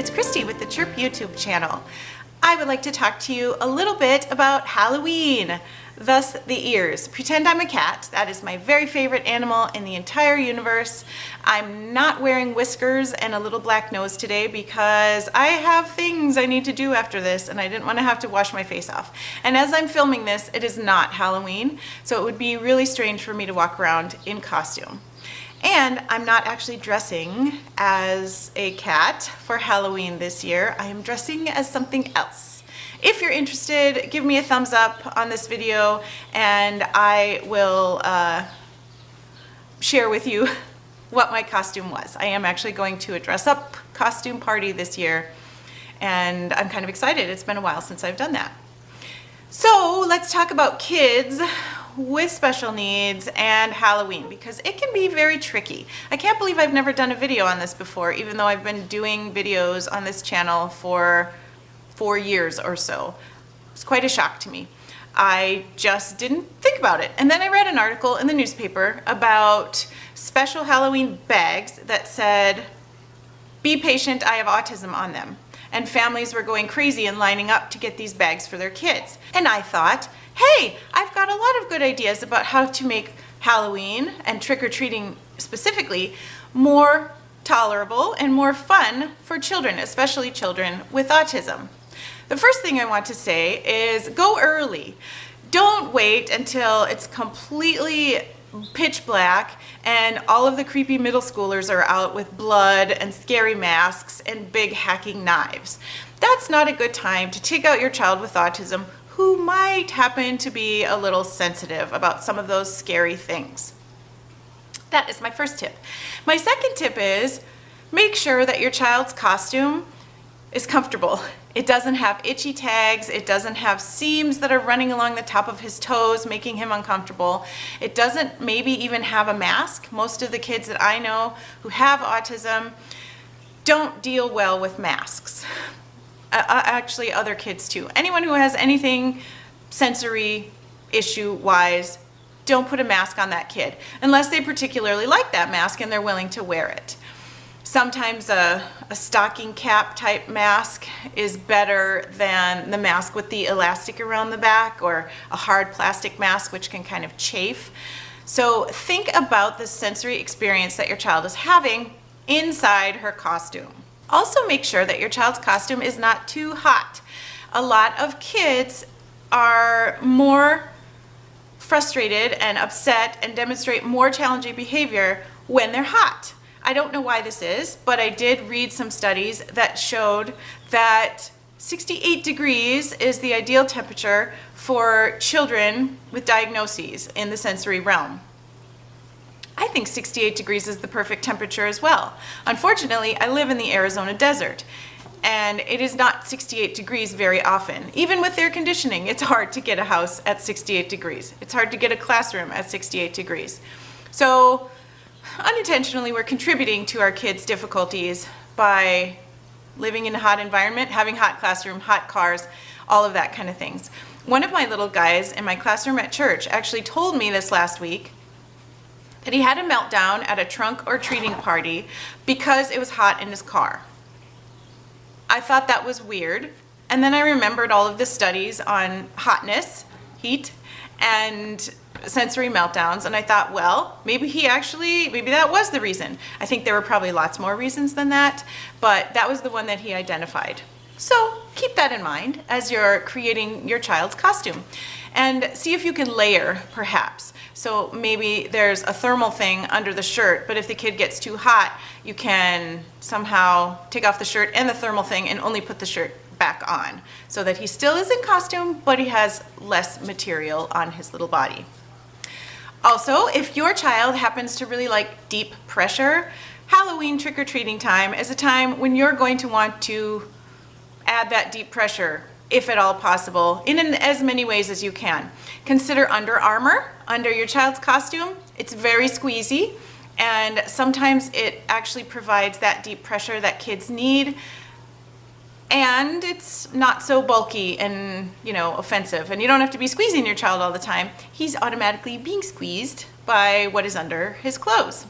it's Christy with the Chirp YouTube channel. I would like to talk to you a little bit about Halloween, thus the ears. Pretend I'm a cat. That is my very favorite animal in the entire universe. I'm not wearing whiskers and a little black nose today because I have things I need to do after this and I didn't want to have to wash my face off. And as I'm filming this, it is not Halloween, so it would be really strange for me to walk around in costume. And I'm not actually dressing as a cat for Halloween this year. I am dressing as something else. If you're interested, give me a thumbs up on this video and I will share with you what my costume was. I am actually going to a dress-up costume party this year and I'm kind of excited. It's been a while since I've done that. So let's talk about kids with special needs and Halloween, because it can be very tricky. I can't believe I've never done a video on this before, even though I've been doing videos on this channel for 4 years or so. It's quite a shock to me. I just didn't think about it. And then I read an article in the newspaper about special Halloween bags that said, "Be patient, I have autism" on them. And families were going crazy and lining up to get these bags for their kids. And I thought, hey, I've got a lot of good ideas about how to make Halloween and trick-or-treating specifically more tolerable and more fun for children, especially children with autism. The first thing I want to say is go early. Don't wait until it's completely pitch black and all of the creepy middle schoolers are out with blood and scary masks and big hacking knives. That's not a good time to take out your child with autism who might happen to be a little sensitive about some of those scary things. That is my first tip. My second tip is make sure that your child's costume is comfortable. It doesn't have itchy tags, it doesn't have seams that are running along the top of his toes making him uncomfortable. It doesn't maybe even have a mask. Most of the kids that I know who have autism don't deal well with masks. Actually, other kids too. Anyone who has anything sensory issue wise, don't put a mask on that kid unless they particularly like that mask and they're willing to wear it. Sometimes a stocking cap type mask is better than the mask with the elastic around the back, or a hard plastic mask which can kind of chafe. So think about the sensory experience that your child is having inside her costume. Also make sure that your child's costume is not too hot. A lot of kids are more frustrated and upset and demonstrate more challenging behavior when they're hot. I don't know why this is, but I did read some studies that showed that 68 degrees is the ideal temperature for children with diagnoses in the sensory realm. I think 68 degrees is the perfect temperature as well. Unfortunately, I live in the Arizona desert and it is not 68 degrees very often. Even with air conditioning, it's hard to get a house at 68 degrees. It's hard to get a classroom at 68 degrees. So unintentionally, we're contributing to our kids' difficulties by living in a hot environment, having hot classroom, hot cars, all of that kind of things. One of my little guys in my classroom at church actually told me this last week that he had a meltdown at a trunk or treating party because it was hot in his car. I thought that was weird, and then I remembered all of the studies on hotness, heat, and sensory meltdowns, and I thought, well, maybe that was the reason. I think there were probably lots more reasons than that, but that was the one that he identified. So keep that in mind as you're creating your child's costume. And see if you can layer, perhaps. So maybe there's a thermal thing under the shirt, but if the kid gets too hot, you can somehow take off the shirt and the thermal thing and only put the shirt back on, so that he still is in costume, but he has less material on his little body. Also, if your child happens to really like deep pressure, Halloween trick-or-treating time is a time when you're going to want to add that deep pressure, if at all possible, in as many ways as you can. Consider Under Armour under your child's costume. It's very squeezy, and sometimes it actually provides that deep pressure that kids need, and it's not so bulky and, offensive, and you don't have to be squeezing your child all the time. He's automatically being squeezed by what is under his clothes.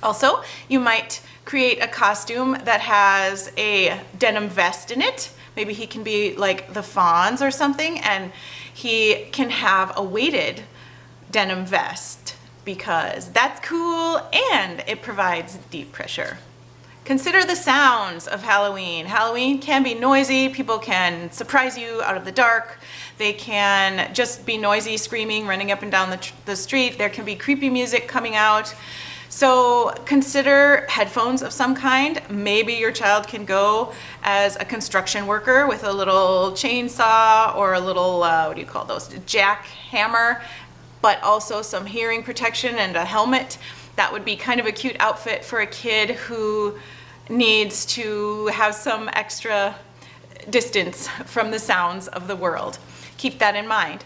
Also, you might create a costume that has a denim vest in it. Maybe he can be like the Fawns or something, and he can have a weighted denim vest because that's cool and it provides deep pressure. Consider the sounds of Halloween. Halloween can be noisy. People can surprise you out of the dark. They can just be noisy, screaming, running up and down the street. There can be creepy music coming out. So consider headphones of some kind. Maybe your child can go as a construction worker with a little chainsaw or a little, what do you call those, jackhammer, but also some hearing protection and a helmet. That would be kind of a cute outfit for a kid who needs to have some extra distance from the sounds of the world. Keep that in mind.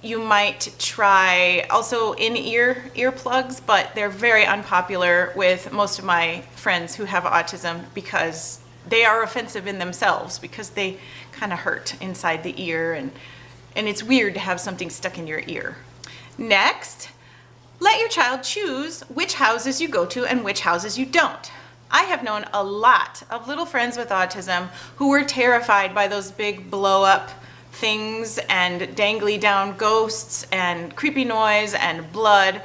You might try also in-ear earplugs, but they're very unpopular with most of my friends who have autism because they are offensive in themselves because they kind of hurt inside the ear, and it's weird to have something stuck in your ear. Next, let your child choose which houses you go to and which houses you don't. I have known a lot of little friends with autism who were terrified by those big blow-up things and dangly down ghosts and creepy noise and blood.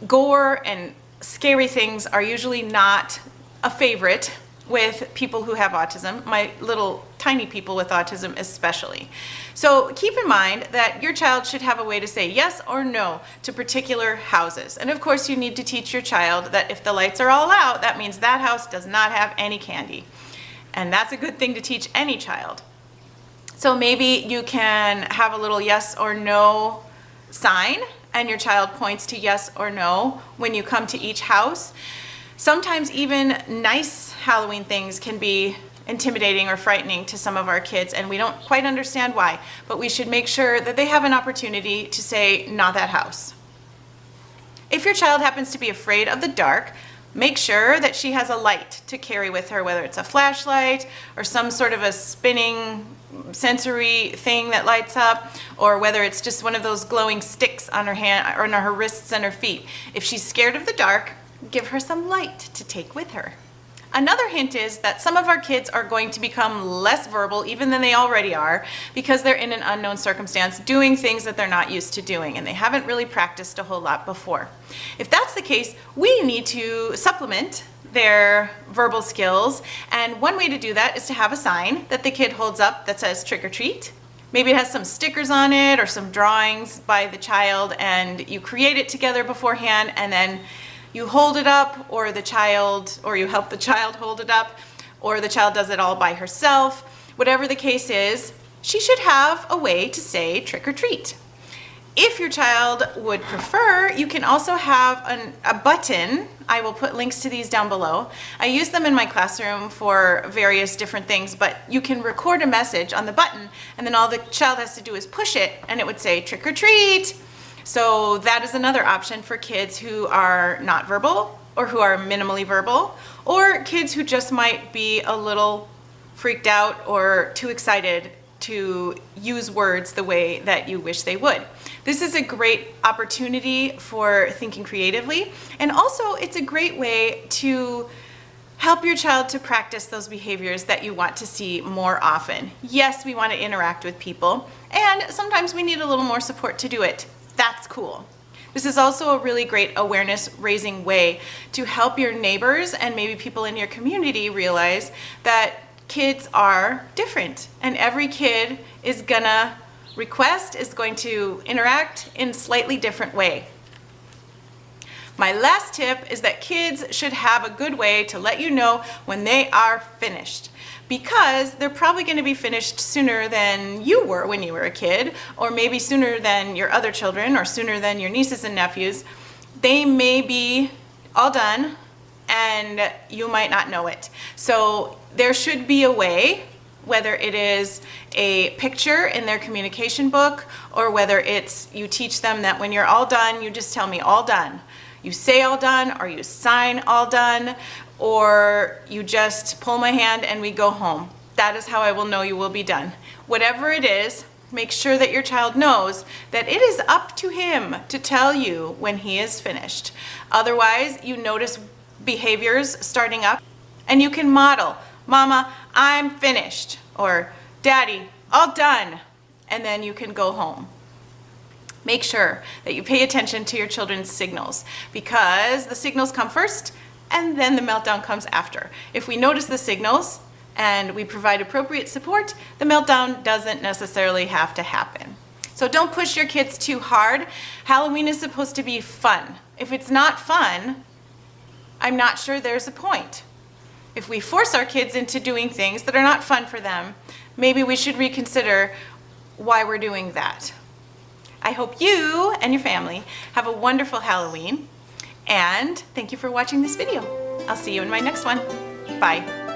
Gore and scary things are usually not a favorite with people who have autism, my little tiny people with autism especially. So keep in mind that your child should have a way to say yes or no to particular houses. And of course you need to teach your child that if the lights are all out, that means that house does not have any candy. And that's a good thing to teach any child. So maybe you can have a little yes or no sign and your child points to yes or no when you come to each house. Sometimes even nice Halloween things can be intimidating or frightening to some of our kids, and we don't quite understand why, but we should make sure that they have an opportunity to say, not that house. If your child happens to be afraid of the dark, make sure that she has a light to carry with her, whether it's a flashlight or some sort of a spinning sensory thing that lights up, or whether it's just one of those glowing sticks on her hand or on her wrists and her feet. If she's scared of the dark, give her some light to take with her. Another hint is that some of our kids are going to become less verbal even than they already are because they're in an unknown circumstance doing things that they're not used to doing and they haven't really practiced a whole lot before. If that's the case, we need to supplement their verbal skills, and one way to do that is to have a sign that the kid holds up that says trick or treat. Maybe it has some stickers on it or some drawings by the child, and you create it together beforehand and then you hold it up, or you help the child hold it up, or the child does it all by herself. Whatever the case is, she should have a way to say trick or treat. If your child would prefer, you can also have a button. I will put links to these down below. I use them in my classroom for various different things, but you can record a message on the button and then all the child has to do is push it and it would say trick or treat. So that is another option for kids who are not verbal or who are minimally verbal, or kids who just might be a little freaked out or too excited to use words the way that you wish they would. This is a great opportunity for thinking creatively, and also it's a great way to help your child to practice those behaviors that you want to see more often. Yes, we want to interact with people, and sometimes we need a little more support to do it. That's cool. This is also a really great awareness raising way to help your neighbors and maybe people in your community realize that kids are different and every kid is going to interact in a slightly different way. My last tip is that kids should have a good way to let you know when they are finished, because they're probably going to be finished sooner than you were when you were a kid, or maybe sooner than your other children, or sooner than your nieces and nephews. They may be all done and you might not know it. So there should be a way, whether it is a picture in their communication book, or whether it's you teach them that when you're all done, you just tell me all done. You say all done, or you sign all done, or you just pull my hand and we go home. That is how I will know you will be done. Whatever it is, make sure that your child knows that it is up to him to tell you when he is finished. Otherwise, you notice behaviors starting up, and you can model, Mama, I'm finished, or Daddy, all done, and then you can go home. Make sure that you pay attention to your children's signals, because the signals come first and then the meltdown comes after. If we notice the signals and we provide appropriate support, the meltdown doesn't necessarily have to happen. So don't push your kids too hard. Halloween is supposed to be fun. If it's not fun, I'm not sure there's a point. If we force our kids into doing things that are not fun for them, maybe we should reconsider why we're doing that. I hope you and your family have a wonderful Halloween, and thank you for watching this video. I'll see you in my next one. Bye.